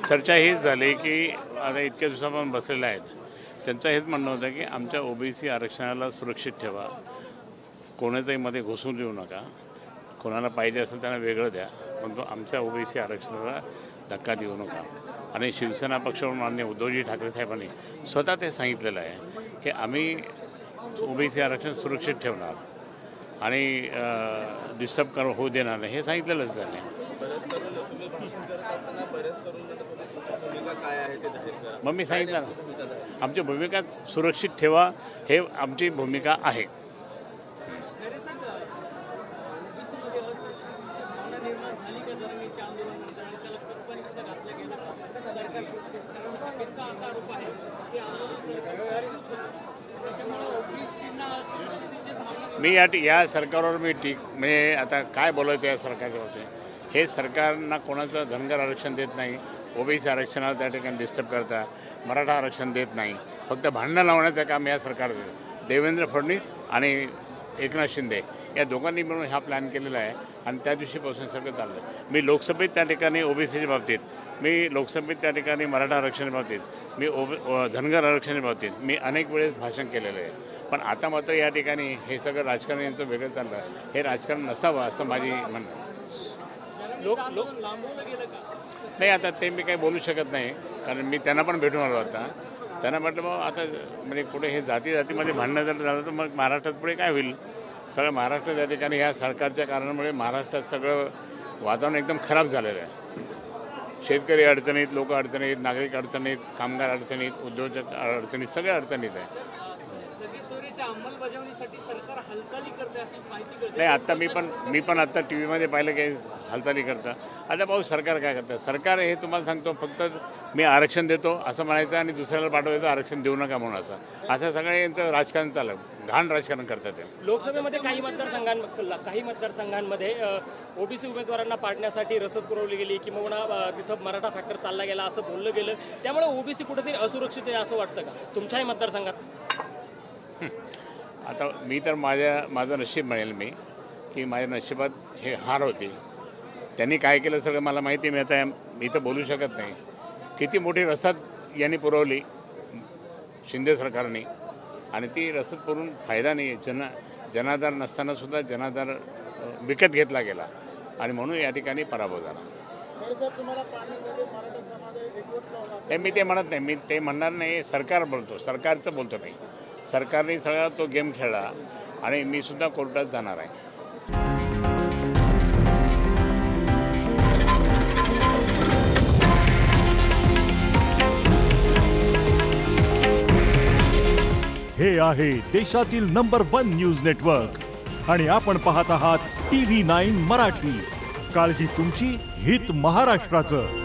चर्चा हीच झाली की आता इतक्या दिवसापासून बसलेले आहेत, त्यांचं हेच म्हणणं होतं की आमच्या ओबीसी आरक्षणाला सुरक्षित ठेवा, कोणाच्याही मध्ये घुसून देऊ नका, कोणाला पाहिजे असेल त्यांना वेगळं द्या, परंतु आमच्या ओबीसी आरक्षणाला धक्का देऊ नका. आणि शिवसेना पक्षावरून माननीय उद्धवजी ठाकरे साहेबांनी स्वतः ते सांगितलेलं आहे की आम्ही ओबीसी आरक्षण सुरक्षित ठेवणार आणि डिस्टर्ब होऊ देणार नाही, हे सांगितलेलंच झालं. मग मी सांगितलं ना, आमची भूमिका सुरक्षित ठेवा हे आमची भूमिका आहे. मी या सरकारवर म्हणजे आता काय बोलायचं या सरकारच्या बाबतीत. हे सरकार ना कोणाचं धनगर आरक्षण देत नाही, ओबीसी आरक्षणाला त्या ठिकाणी डिस्टर्ब करता, मराठा आरक्षण देत नाही, फक्त भांडणं लावण्याचं काम या सरकारचं. देवेंद्र फडणवीस आणि एकनाथ शिंदे या दोघांनी मिळून हा प्लॅन केलेला आहे आणि त्या दिवशीपासून सगळं चाललं. मी लोकसभेत त्या ठिकाणी ओबीसीच्या बाबतीत, मी लोकसभेत त्या ठिकाणी मराठा आरक्षणाच्या बाबतीत, मी धनगर आरक्षणाच्या बाबतीत मी अनेक वेळेस भाषण केलेलं आहे. पण आता मात्र या ठिकाणी हे सगळं राजकारण यांचं वेगळं चाललं. हे राजकारण नसावं असं माझी म्हणणं. नाही, आता ते मी काही बोलू शकत नाही, कारण मी त्यांना पण भेटून आलो आता. त्यांना म्हटलं मग आता म्हणजे पुढे हे जातीमध्ये भांडणं जर झालं तर मग महाराष्ट्रात पुढे काय होईल. सगळं महाराष्ट्र त्या ठिकाणी ह्या सरकारच्या कारणामुळे महाराष्ट्रात सगळं वातावरण एकदम खराब झालेलं आहे. शेतकरी अडचणीत, लोक अडचणीत, नागरिक अडचणीत, कामगार अडचणीत, उद्योजक अडचणीत, सगळ्या अडचणीत आहे. अंमलबजावणीसाठी सरकार हालचाली करते अशी माहिती करते. नाही, आता मी पण आता टी व्हीमध्ये पाहिलं की हालचाली करतं. आता भाऊ सरकार काय करतं, सरकार हे तुम्हाला सांगतो फक्त मी आरक्षण देतो असं म्हणायचं आणि दुसऱ्याला पाठवायचं आरक्षण देऊ नका म्हणून असं सगळं यांचं राजकारण चाललं, घाण राजकारण करतात ते. लोकसभेमध्ये काही मतदारसंघांमध्ये ओबीसी उमेदवारांना पाडण्यासाठी रसद पुरवली गेली किंवा तिथं मराठा फॅक्टर चालला गेला असं बोललं गेलं, त्यामुळे ओबीसी कुठेतरी असुरक्षित आहे असं वाटतं का तुमच्याही मतदारसंघात? आता मी तर माझं नशीब म्हणेल मी की माझ्या नशिबात हे हार होती. त्यांनी काय केलं सगळं मला माहिती. मी आता मी तर बोलू शकत नाही. किती मोठी रसद यांनी पुरवली शिंदे सरकारने, आणि ती रसद पुरवून फायदा नाही. जनाधार नसतानासुद्धा जनाधार विकत घेतला गेला आणि म्हणून या ठिकाणी पराभव झाला. हे मी ते म्हणत नाही, मी ते म्हणणार नाही. सरकार बोलतो, सरकारचं बोलतो मी. सरकारने सगळा तो गेम खेळला आणि मी सुद्धा कोर्टात जाणार आहे. हे आहे देशातील नंबर 1 न्यूज नेटवर्क आणि आपण पाहत आहात TV9 मराठी. काळजी तुमची, हित महाराष्ट्राचं.